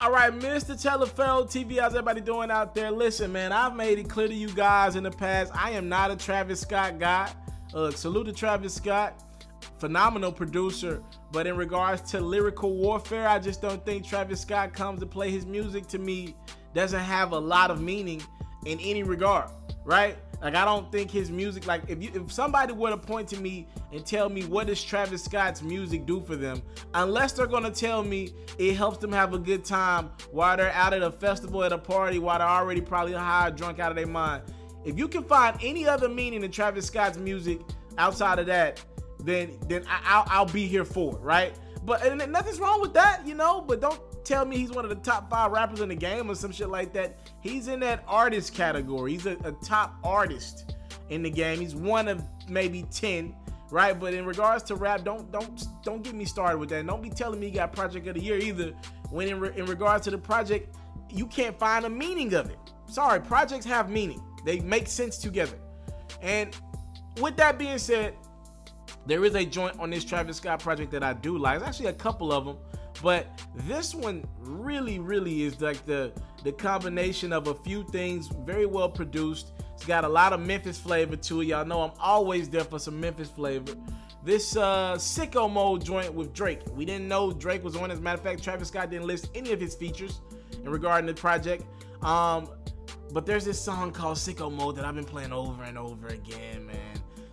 All right, Mr. TALIAFERRO TV, how's everybody doing out there? Listen, man, I've made it clear to you guys in the past, I am not a Travis Scott guy. Salute to Travis Scott, phenomenal producer. But in regards to lyrical warfare, I just don't think Travis Scott comes to play. His music, to me, doesn't have a lot of meaning in any regard, right? Like, I don't think his music, like, if somebody were to point to me and tell me what does Travis Scott's music do for them, unless they're gonna tell me it helps them have a good time while they're out at a festival, at a party, while they're already probably high, drunk out of their mind. If you can find any other meaning in Travis Scott's music outside of that, then I'll be here for it, right? But and nothing's wrong with that, you know, but don't tell me he's one of the top 5 rappers in the game or some shit like that. He's in that artist category. He's a top artist in the game. He's one of maybe 10, right? But in regards to rap, don't get me started with that. Don't be telling me you got project of the year either, when in regards to the project, you can't find a meaning of it. Sorry, projects have meaning. They make sense together. And with that being said, there is a joint on this Travis Scott project that I do like. There's actually a couple of them, but this one really is like the combination of a few things, very well produced. It's got a lot of Memphis flavor to it. Y'all know I'm always there for some Memphis flavor. This Sicko Mode joint with Drake. We didn't know Drake was on. As a matter of fact, Travis Scott didn't list any of his features in regarding the project. But there's this song called Sicko Mode that I've been playing over and over again, man.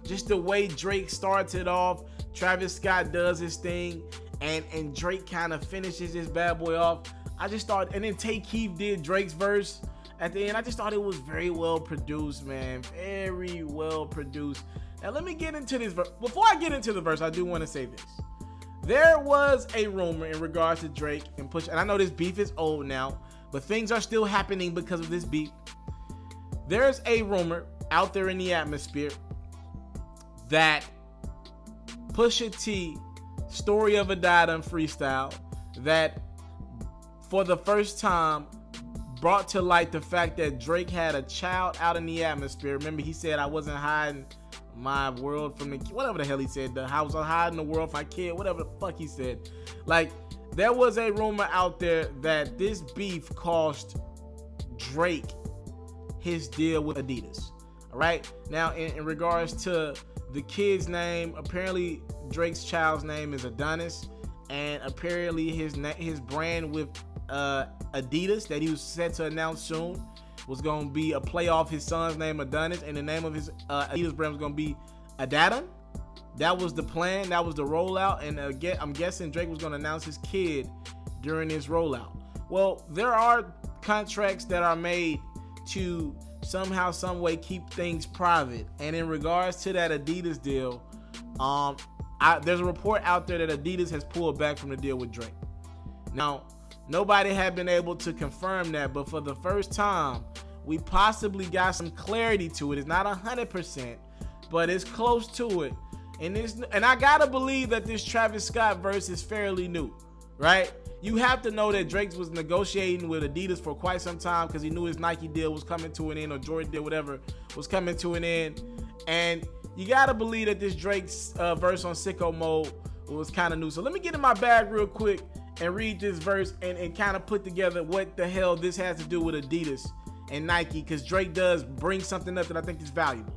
Just the way Drake starts it off, Travis Scott does his thing, and Drake kind of finishes this bad boy off. I just thought, and then Tay Keith did Drake's verse at the end. I just thought it was very well produced, man. Very well produced. Now let me get into this verse. Before I get into the verse, I do want to say this. There was a rumor in regards to Drake and Pusha, and I know this beef is old now, but things are still happening because of this beef. There's a rumor out there in the atmosphere that Pusha T, Story of a Die-Done freestyle, that for the first time brought to light the fact that Drake had a child out in the atmosphere. Remember, he said, I wasn't hiding my world from the, whatever the hell he said, I was hiding the world from my kid, whatever the fuck he said. Like, there was a rumor out there that this beef cost Drake his deal with Adidas. All right, now in regards to the kid's name, apparently Drake's child's name is Adidas, and apparently his brand with Adidas that he was set to announce soon was going to be a play off his son's name, Adidas, and the name of his Adidas brand was going to be Adadon. That was the plan. That was the rollout, and I'm guessing Drake was going to announce his kid during his rollout. Well, there are contracts that are made to somehow, some way keep things private, and in regards to that Adidas deal, there's a report out there that Adidas has pulled back from the deal with Drake. Now, nobody had been able to confirm that, but for the first time, we possibly got some clarity to it. It's not 100%, but it's close to it. And I gotta believe that this Travis Scott verse is fairly new, right? You have to know that Drake was negotiating with Adidas for quite some time because he knew his Nike deal was coming to an end, or Jordan deal, whatever, was coming to an end. And you got to believe that this Drake's verse on Sicko Mode was kind of new. So let me get in my bag real quick and read this verse and kind of put together what the hell this has to do with Adidas and Nike, because Drake does bring something up that I think is valuable.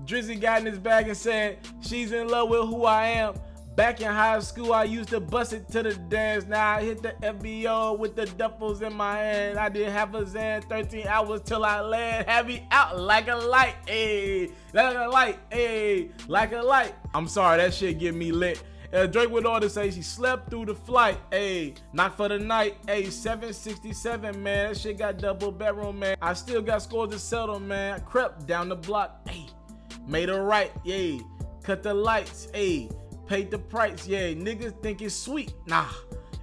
Drizzy got in his bag and said, she's in love with who I am. Back in high school, I used to bust it to the dance. Now I hit the FBO with the duffels in my hand. I did half a Zan, 13 hours till I land. Have me out like a light, ayy. Like a light, ayy. Like a light. I'm sorry, that shit get me lit. Drake went on to say she slept through the flight, ayy. Not for the night, ayy. 767, man. That shit got double bedroom, man. I still got scores to settle, man. I crept down the block, ayy. Made her right, yay. Cut the lights, ayy. Paid the price, yeah. Niggas think it's sweet, nah.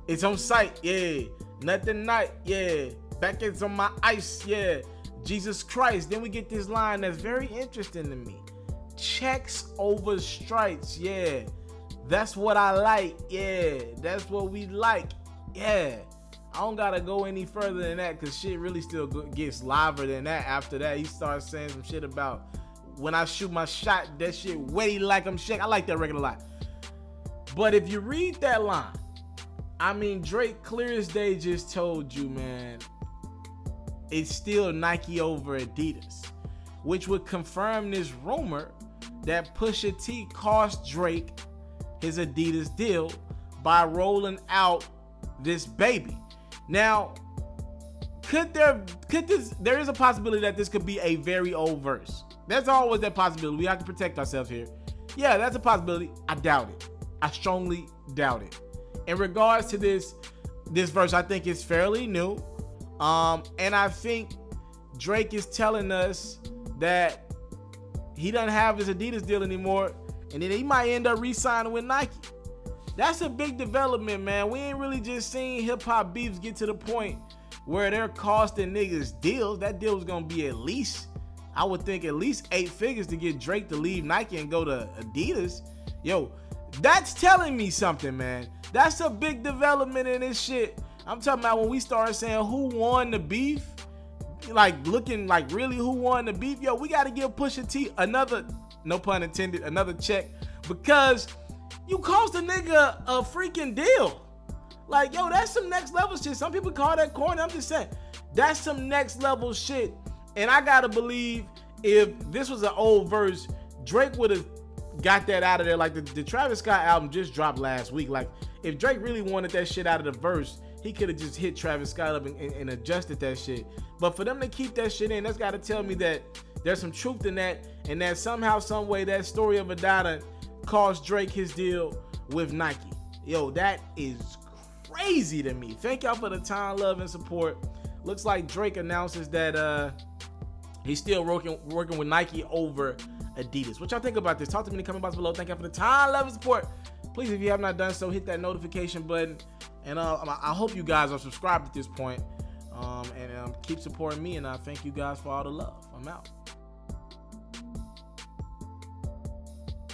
It's on site, yeah. Nothing night, yeah. Back it's on my ice, yeah. Jesus Christ. Then we get this line that's very interesting to me. Checks over stripes, yeah. That's what I like, yeah. That's what we like, yeah. I don't gotta go any further than that, because shit really still gets liver than that. After that, he starts saying some shit about when I shoot my shot, that shit wetty like I'm shake. I like that record a lot. But if you read that line, I mean, Drake clear as day just told you, man, it's still Nike over Adidas, which would confirm this rumor that Pusha T cost Drake his Adidas deal by rolling out this baby. Now, there is a possibility that this could be a very old verse. There's always that possibility. We have to protect ourselves here. Yeah, that's a possibility. I doubt it. I strongly doubt it. In regards to this verse, I think it's fairly new. And I think Drake is telling us that he doesn't have his Adidas deal anymore, and then he might end up re-signing with Nike. That's a big development, man. We ain't really just seen hip-hop beefs get to the point where they're costing niggas deals. That deal was gonna be at least, I would think, at least 8 figures to get Drake to leave Nike and go to Adidas. Yo, that's telling me something, man. That's a big development in this shit. I'm talking about when we started saying who won the beef, like looking like really who won the beef. Yo, we got to give Pusha T another, no pun intended, another check, because you cost a nigga a freaking deal. Like, yo, that's some next level shit. Some people call that corny. I'm just saying, that's some next level shit. And I gotta believe if this was an old verse, Drake would have got that out of there. Like the Travis Scott album just dropped last week. Like, if Drake really wanted that shit out of the verse, he could have just hit Travis Scott up and adjusted that shit. But for them to keep that shit in, that's got to tell me that there's some truth in that, and that somehow, some way, that story of Adidas cost Drake his deal with Nike. Yo, that is crazy to me. Thank y'all for the time, love, and support. Looks like Drake announces that he's still working with Nike over Adidas. What y'all think about this? Talk to me in the comment box below. Thank y'all for the time, love, and support. Please, if you have not done so, hit that notification button. And I hope you guys are subscribed at this point. And keep supporting me. And I thank you guys for all the love. I'm out.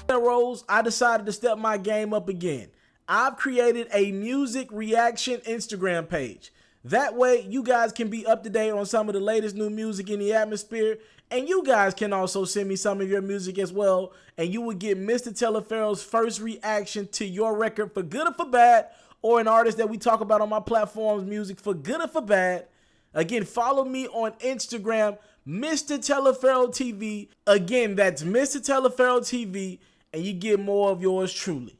Rose, I decided to step my game up again. I've created a music reaction Instagram page. That way, you guys can be up to date on some of the latest new music in the atmosphere. And you guys can also send me some of your music as well. And you will get Mr. TALIAFERRO'S first reaction to your record, for good or for bad, or an artist that we talk about on my platform's music, for good or for bad. Again, follow me on Instagram, Mr. TALIAFERRO TV. Again, that's Mr. TALIAFERRO TV. And you get more of yours truly.